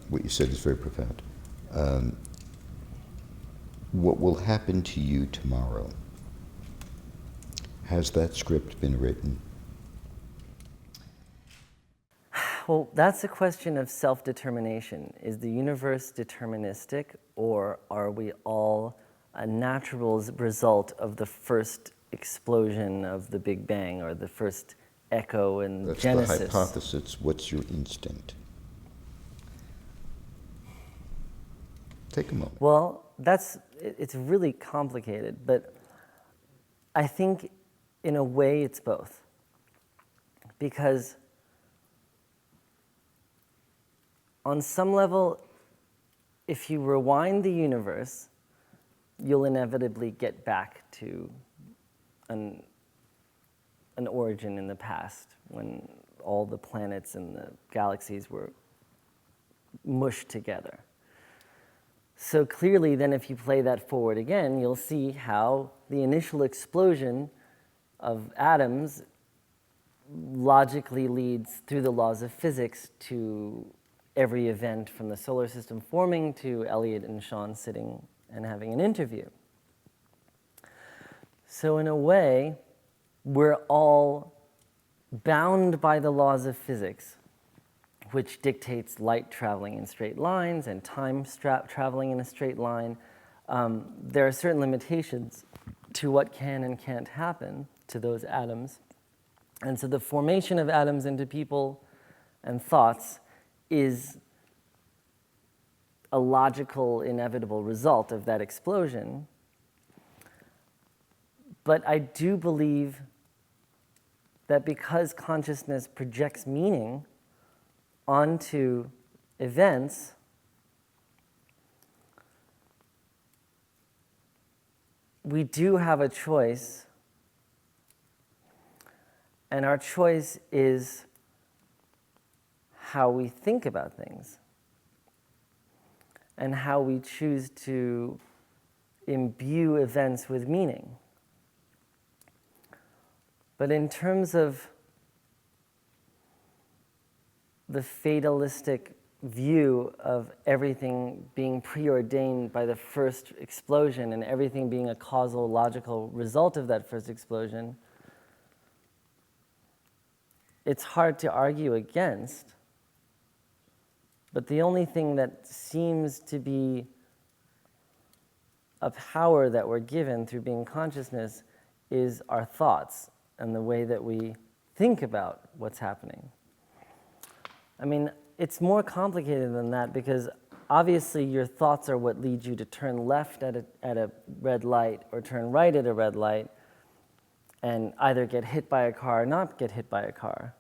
What you said is very profound. What will happen to you tomorrow? Has that script been written? Well, that's a question of self-determination. Is the universe deterministic, or are we all a natural result of the first explosion of the Big Bang, or the first echo and That's genesis? the hypothesis. What's your instinct? Take a moment. Well, it's really complicated, but I think in a way it's both. Because on some level, if you rewind the universe, you'll inevitably get back to an origin in the past when all the planets and the galaxies were mushed together. So clearly, then, if you play that forward again, you'll see how the initial explosion of atoms logically leads, through the laws of physics, to every event from the solar system forming to Elliot and Sean sitting and having an interview. So in a way, we're all bound by the laws of physics, which dictates light traveling in straight lines and time traveling in a straight line. There are certain limitations to what can and can't happen to those atoms. And so the formation of atoms into people and thoughts is a logical, inevitable result of that explosion. But I do believe that because consciousness projects meaning onto events, we do have a choice, and our choice is how we think about things and how we choose to imbue events with meaning. But in terms of the fatalistic view of everything being preordained by the first explosion and everything being a causal, logical result of that first explosion, it's hard to argue against. But the only thing that seems to be a power that we're given through being consciousness is our thoughts and the way that we think about what's happening. I mean, it's more complicated than that, because obviously your thoughts are what lead you to turn left at a red light or turn right at a red light and either get hit by a car or not get hit by a car.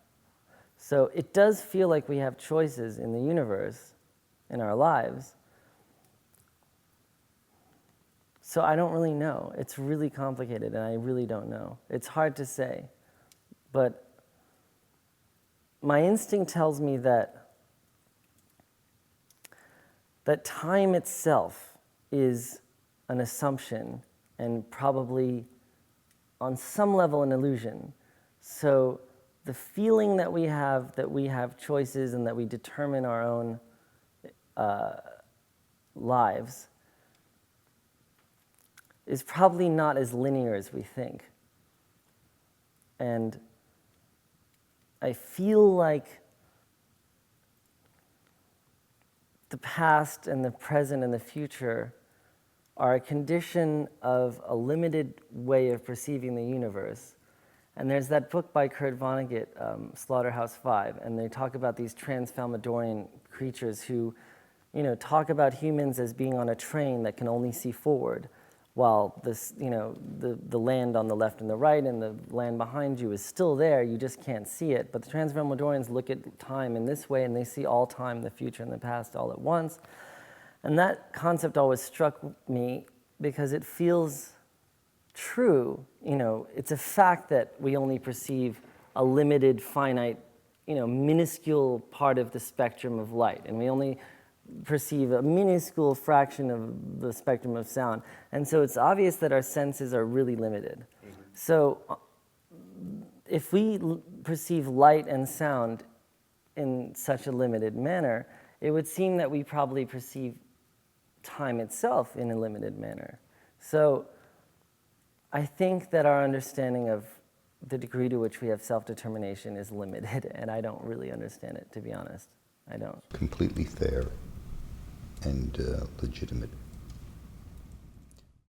So it does feel like we have choices in the universe, in our lives. So I don't really know. It's really complicated, and I really don't know. It's hard to say. But my instinct tells me that time itself is an assumption and probably on some level an illusion. So the feeling that we have choices and that we determine our own lives is probably not as linear as we think. And I feel like the past and the present and the future are a condition of a limited way of perceiving the universe. And there's that book by Kurt Vonnegut, Slaughterhouse-Five, and they talk about these trans-Falmadorian creatures who, talk about humans as being on a train that can only see forward, while this, the land on the left and the right and the land behind you is still there, you just can't see it. But the trans-Falmadorians look at time in this way, and they see all time, the future and the past, all at once. And that concept always struck me because it feels true. It's a fact that we only perceive a limited, finite, minuscule part of the spectrum of light, and we only perceive a minuscule fraction of the spectrum of sound. And so it's obvious that our senses are really limited. Mm-hmm. So if we perceive light and sound in such a limited manner, it would seem that we probably perceive time itself in a limited manner. So I think that our understanding of the degree to which we have self-determination is limited, and I don't really understand it, to be honest. I don't. Completely fair and legitimate.